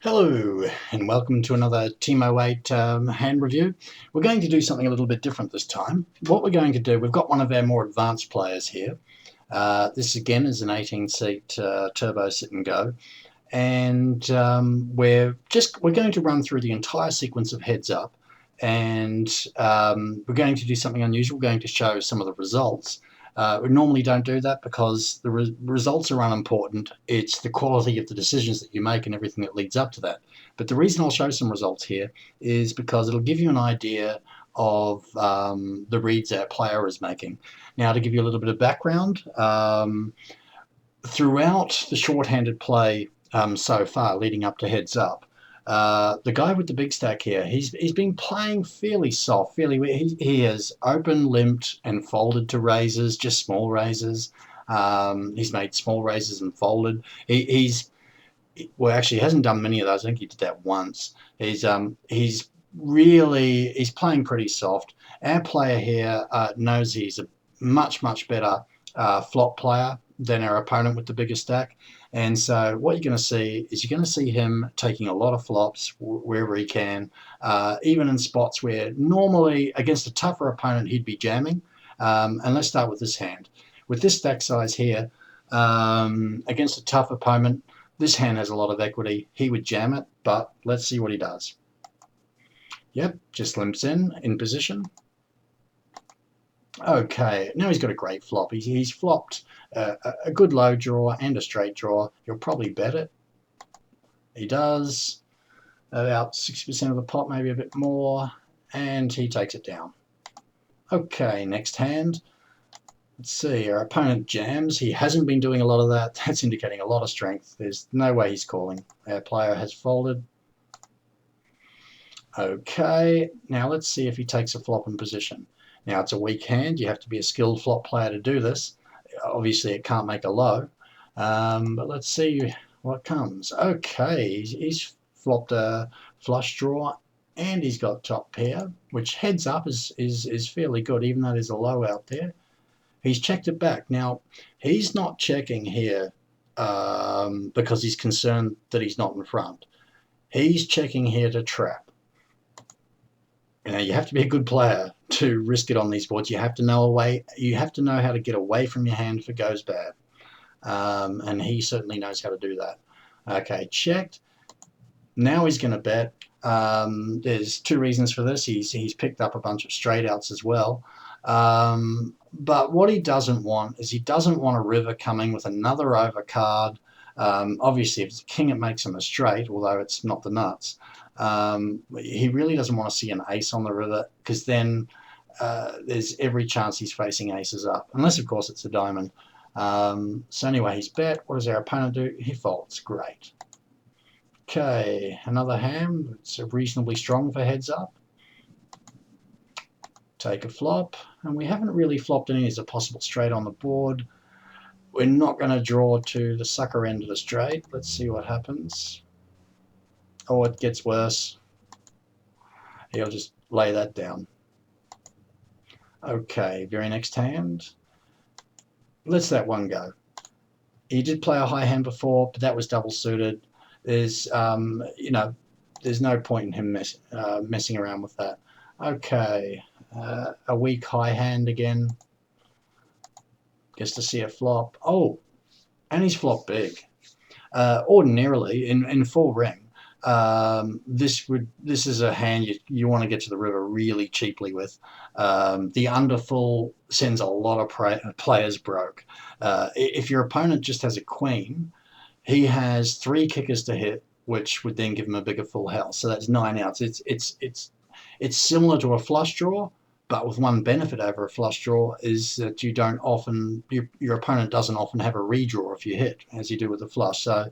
Hello and welcome to another NLO8 hand review. We're going to do something a little bit different this time. What we're going to do, we've got one of our more advanced players here. This again is an 18-seat turbo sit and go, and we're going to run through the entire sequence of heads up, and we're going to do something unusual. We're going to show some of the results. We normally don't do that because the results are unimportant. It's the quality of the decisions that you make and everything that leads up to that. But the reason I'll show some results here is because it'll give you an idea of the reads our player is making. Now, to give you a little bit of background, throughout the short-handed play so far, leading up to heads up, the guy with the big stack here, he's been playing fairly soft, he has open, limped, and folded to raises, just small raises. He's made small raises and folded. Well, actually, he hasn't done many of those. I think he did that once. He's playing pretty soft. Our player here knows he's a much better flop player than our opponent with the bigger stack. And so what you're going to see is him taking a lot of flops wherever he can, even in spots where normally against a tougher opponent he'd be jamming. And let's start with this hand. With this stack size here, against a tough opponent, this hand has a lot of equity. He would jam it, but let's see what he does. Yep, just limps in position. Okay, now he's got a great flop. He's flopped a good low draw and a straight draw. He'll probably bet it. He does. About 60% of the pot, maybe a bit more, and he takes it down. Okay, next hand. Let's see, our opponent jams. He hasn't been doing a lot of that. That's indicating a lot of strength. There's no way he's calling. Our player has folded. Okay, now let's see if he takes a flop in position. Now, it's a weak hand. You have to be a skilled flop player to do this. Obviously, it can't make a low. But let's see what comes. Okay, he's flopped a flush draw, and he's got top pair, which heads up is fairly good, even though there's a low out there. He's checked it back. Now, he's not checking here because he's concerned that he's not in front. He's checking here to trap. You have to be a good player to risk it on these boards. You have to know how to get away from your hand if it goes bad. And he certainly knows how to do that. Okay, checked. Now he's going to bet. There's two reasons for this. He's picked up a bunch of straight outs as well. But what he doesn't want is he doesn't want a river coming with another overcard. Obviously, if it's a king, it makes him a straight, although it's not the nuts. He really doesn't want to see an ace on the river because then there's every chance he's facing aces up, unless, of course, it's a diamond. So anyway, he's bet. What does our opponent do? He folds. Great. Okay, another hand. It's reasonably strong for heads up. Take a flop, and we haven't really flopped any as a possible straight on the board. We're not going to draw to the sucker end of the straight. Let's see what happens. Oh, it gets worse. He'll just lay that down. Okay, very next hand. Let's that one go. He did play a high hand before, but that was double suited. There's, there's no point in him messing around with that. Okay, a weak high hand again. Gets to see a flop. Oh, and he's flopped big. Ordinarily, in full ring, this is a hand you want to get to the river really cheaply with. The underfull sends a lot of players broke. If your opponent just has a queen, he has 3 kickers to hit, which would then give him a bigger full house. So that's 9 outs. It's similar to a flush draw, but with one benefit over a flush draw is that your opponent doesn't often have a redraw if you hit, as you do with a flush. So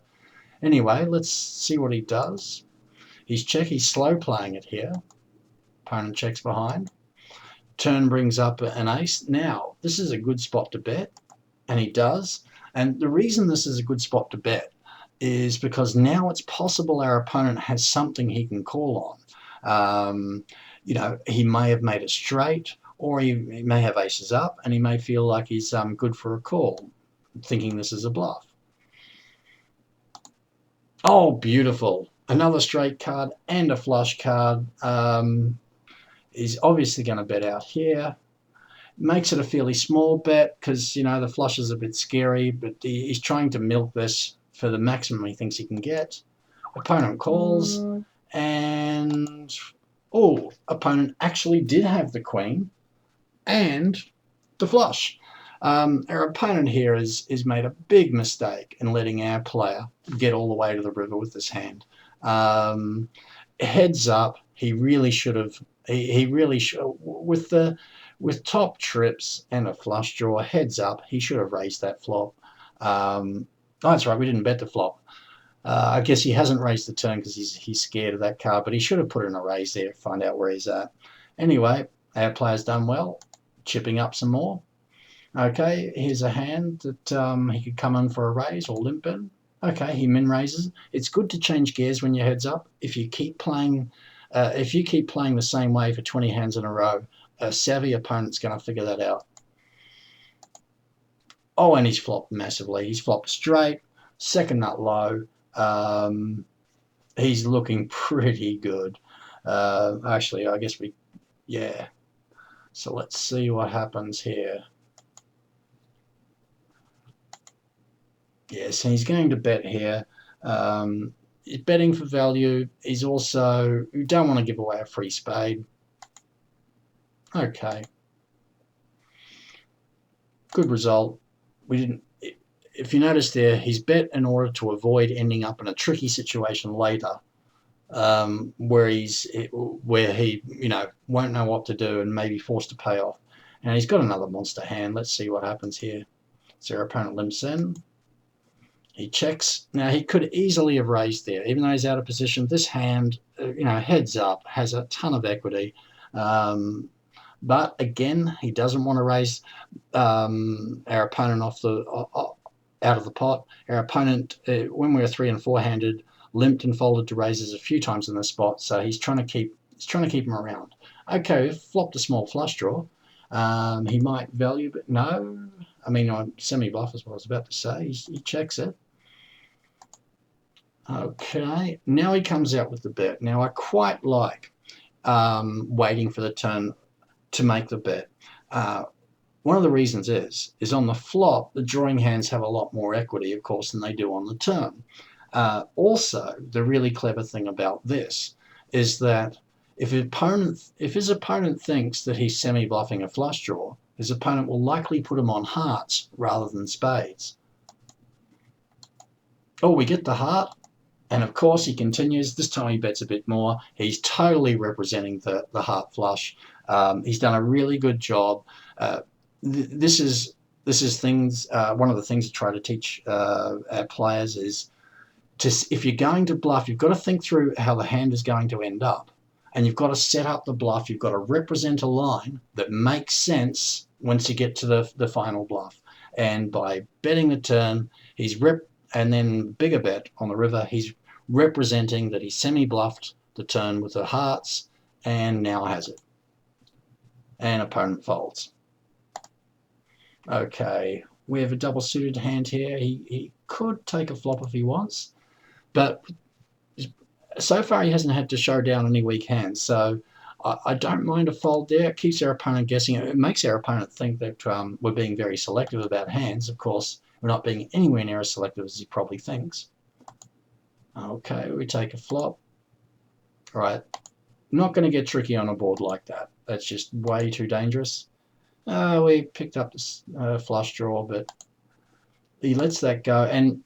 anyway, let's see what he does. He's slow playing it here. Opponent checks behind. Turn brings up an ace. Now, this is a good spot to bet, and he does. And the reason this is a good spot to bet is because now it's possible our opponent has something he can call on. He may have made a straight, or he may have aces up, and he may feel like he's good for a call, thinking this is a bluff. Oh, beautiful. Another straight card and a flush card. He's obviously going to bet out here. Makes it a fairly small bet because, you know, the flush is a bit scary, but he's trying to milk this for the maximum he thinks he can get. Opponent calls, and oh, opponent actually did have the queen and the flush. Our opponent here has made a big mistake in letting our player get all the way to the river with this hand. Heads up, he really should have. He really should, with top trips and a flush draw. Heads up, he should have raised that flop. Oh, that's right, we didn't bet the flop. I guess he hasn't raised the turn because he's scared of that card, but he should have put in a raise there to find out where he's at. Anyway, our player's done well, chipping up some more. Okay, here's a hand that he could come in for a raise or limp in. Okay, he min raises. It's good to change gears when your head's up. If you keep playing the same way for 20 hands in a row, a savvy opponent's going to figure that out. Oh, and he's flopped massively. He's flopped straight, second nut low. He's looking pretty good. Actually, I guess yeah. So let's see what happens here. Yes, he's going to bet here. He's betting for value. He's also, you don't want to give away a free spade. Okay. Good result. We didn't. If you notice there, he's bet in order to avoid ending up in a tricky situation later, where he won't know what to do and may be forced to pay off. And he's got another monster hand. Let's see what happens here. So our opponent limps in. He checks. Now, he could easily have raised there, even though he's out of position. This hand, heads up, has a ton of equity. But again, he doesn't want to raise our opponent out of the pot. Our opponent, when we were 3 and 4 handed, limped and folded to raises a few times in this spot, so he's trying to keep him around. Okay, flopped a small flush draw. He might value, but no. I mean, on semi-bluff is what I was about to say. He checks it. Okay, now he comes out with the bet. Now, I quite like waiting for the turn to make the bet. One of the reasons is on the flop, the drawing hands have a lot more equity, of course, than they do on the turn. Also, the really clever thing about this is that if his opponent thinks that he's semi-bluffing a flush draw, his opponent will likely put him on hearts rather than spades. Oh, we get the heart. And of course, he continues. This time he bets a bit more. He's totally representing the heart flush. He's done a really good job. This is things. One of the things I try to teach our players is if you're going to bluff, you've got to think through how the hand is going to end up, and you've got to set up the bluff. You've got to represent a line that makes sense once you get to the final bluff. And by betting the turn, and then bigger bet on the river, he's representing that he semi-bluffed the turn with the hearts and now has it. And opponent folds. Okay, we have a double suited hand here. He could take a flop if he wants, but so far he hasn't had to show down any weak hands, so I don't mind a fold there. It keeps our opponent guessing. It makes our opponent think that we're being very selective about hands. Of course, we're not being anywhere near as selective as he probably thinks. Okay, we take a flop. All right, not going to get tricky on a board like that. That's just way too dangerous. We picked up this flush draw, but he lets that go. And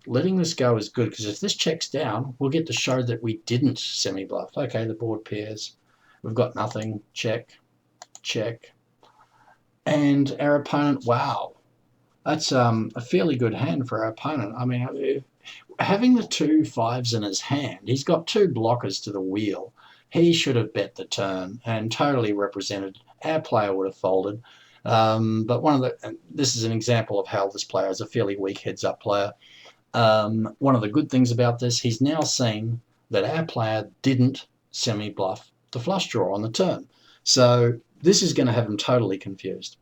letting this go is good, because if this checks down, we'll get to show that we didn't semi-bluff. Okay, the board pairs. We've got nothing. Check, check. And our opponent, wow. That's a fairly good hand for our opponent. I mean, having the 2 5s in his hand, he's got 2 blockers to the wheel. He should have bet the turn and totally represented. Our player would have folded. But this is an example of how this player is a fairly weak heads-up player. One of the good things about this, he's now seen that our player didn't semi-bluff the flush draw on the turn. So this is going to have him totally confused.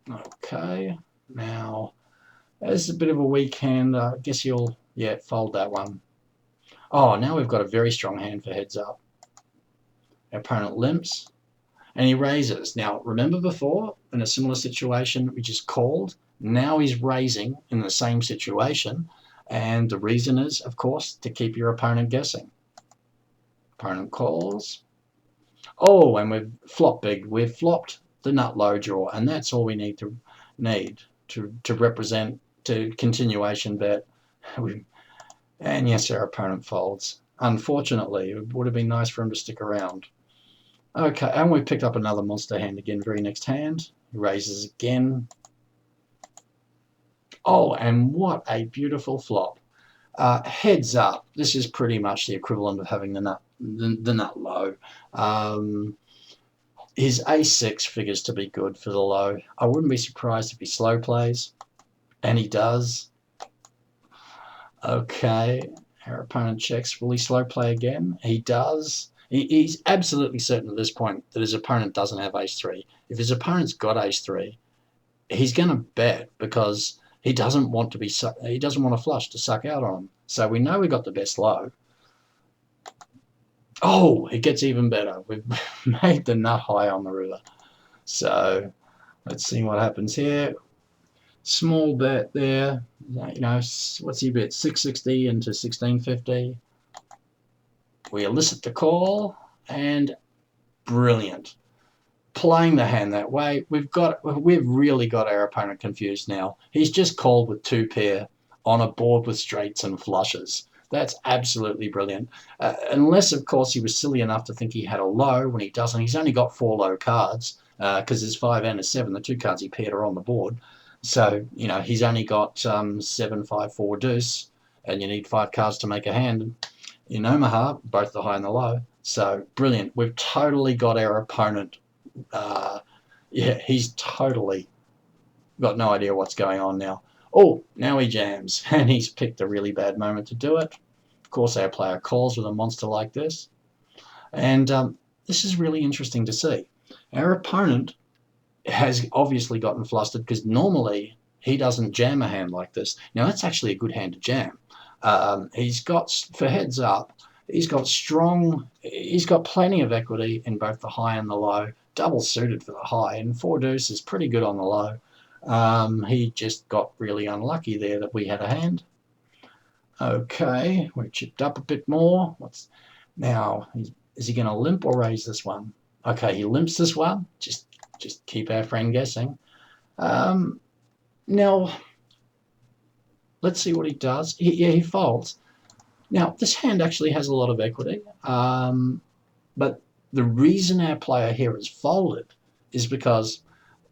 Okay, now as a bit of a weak hand, I guess he'll Yeah, fold that one. Oh, now we've got a very strong hand for heads up. Our opponent limps, and he raises. Now, remember before, in a similar situation, we just called. Now he's raising in the same situation, and the reason is, of course, to keep your opponent guessing. Opponent calls. Oh, and we've flopped big. We've flopped the nut low draw, and that's all we need to represent to continuation bet. And yes, our opponent folds. Unfortunately, it would have been nice for him to stick around. Okay, and we picked up another monster hand again. Very next hand, he raises again. Oh, and what a beautiful flop! Heads up. This is pretty much the equivalent of having the nut low. His ace-6 figures to be good for the low. I wouldn't be surprised if he slow plays, and he does. Okay, our opponent checks. Will he slow play again? He does. He's absolutely certain at this point that his opponent doesn't have ace-3. If his opponent's got ace-3, he's going to bet because he doesn't want to flush to suck out on him. So we know we got the best low. Oh, it gets even better. We've made the nut high on the river. So let's see what happens here. Small bet there. You know, what's he bet? 660 into 1650. We elicit the call, and brilliant. Playing the hand that way, we've really got our opponent confused now. He's just called with 2 pair on a board with straights and flushes. That's absolutely brilliant. Unless, of course, he was silly enough to think he had a low when he doesn't. He's only got 4 low cards because his 5 and his 7, the 2 cards he paired are on the board. So, you know, he's only got 7, 5, 4 deuce, and you need 5 cards to make a hand. In Omaha, both the high and the low. So, brilliant. We've totally got our opponent. Yeah, he's totally got no idea what's going on now. Oh, now he jams, and he's picked a really bad moment to do it. Of course, our player calls with a monster like this. And this is really interesting to see. Our opponent has obviously gotten flustered because normally he doesn't jam a hand like this. Now, that's actually a good hand to jam. He's got, for heads up, he's got plenty of equity in both the high and the low, double suited for the high, and 4 deuce is pretty good on the low. He just got really unlucky there that we had a hand. Okay, we chipped up a bit more. Now, is he going to limp or raise this one? Okay, he limps this one. Just keep our friend guessing. Now, let's see what he does. He folds. Now, this hand actually has a lot of equity, but the reason our player here has folded is because,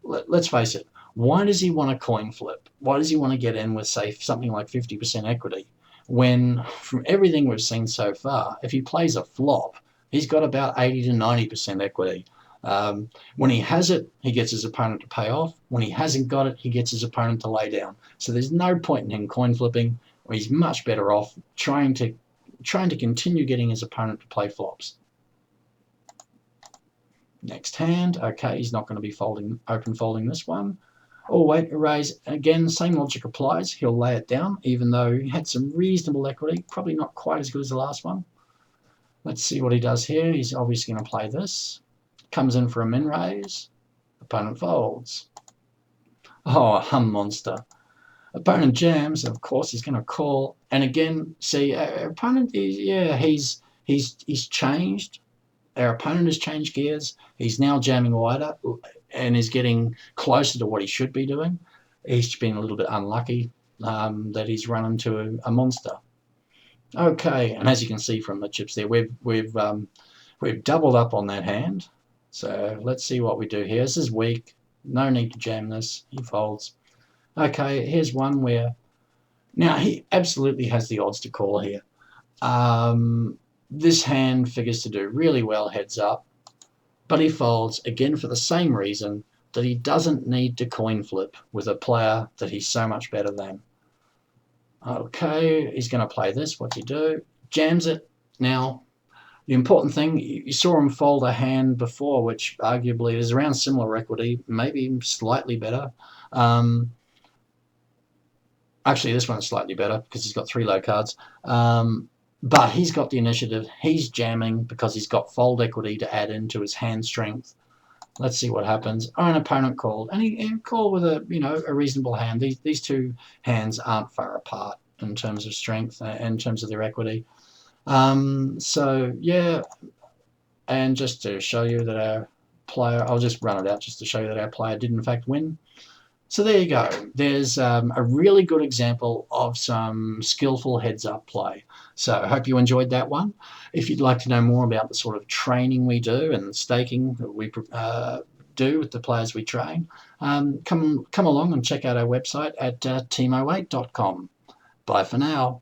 let's face it, why does he want a coin flip? Why does he want to get in with, say, something like 50% equity? When, from everything we've seen so far, if he plays a flop, he's got about 80 to 90% equity. When he has it, he gets his opponent to pay off. When he hasn't got it, he gets his opponent to lay down. So there's no point in him coin flipping. He's much better off trying to continue getting his opponent to play flops. Next hand, okay, he's not going to be open folding this one. Oh wait, a raise again. Same logic applies. He'll lay it down, even though he had some reasonable equity. Probably not quite as good as the last one. Let's see what he does here. He's obviously going to play this. Comes in for a min raise. Opponent folds. Oh, a monster. Opponent jams, and of course he's going to call. And again, see, our opponent is, yeah, he's changed. Our opponent has changed gears. He's now jamming wider and is getting closer to what he should be doing. He's been a little bit unlucky that he's run into a monster. Okay, and as you can see from the chips there, we've doubled up on that hand. So let's see what we do here. This is weak. No need to jam this. He folds. Okay, here's one where now he absolutely has the odds to call here. This hand figures to do really well heads up, but he folds again for the same reason that he doesn't need to coin flip with a player that he's so much better than. Okay, he's going to play this. What's he do? Jams it. Now, the important thing, you saw him fold a hand before, which arguably is around similar equity, maybe slightly better. Actually, this one's slightly better because he's got 3 low cards. But he's got the initiative. He's jamming because he's got fold equity to add into his hand strength. Let's see what happens. Oh, an opponent called, and he called with a reasonable hand. These two hands aren't far apart in terms of strength, in terms of their equity. So yeah, and just to show you that our player, I'll just run it out just to show you that our player did in fact win. So there you go. There's a really good example of some skillful heads-up play. So I hope you enjoyed that one. If you'd like to know more about the sort of training we do and the staking that we do with the players we train, come along and check out our website at team08.com. Bye for now.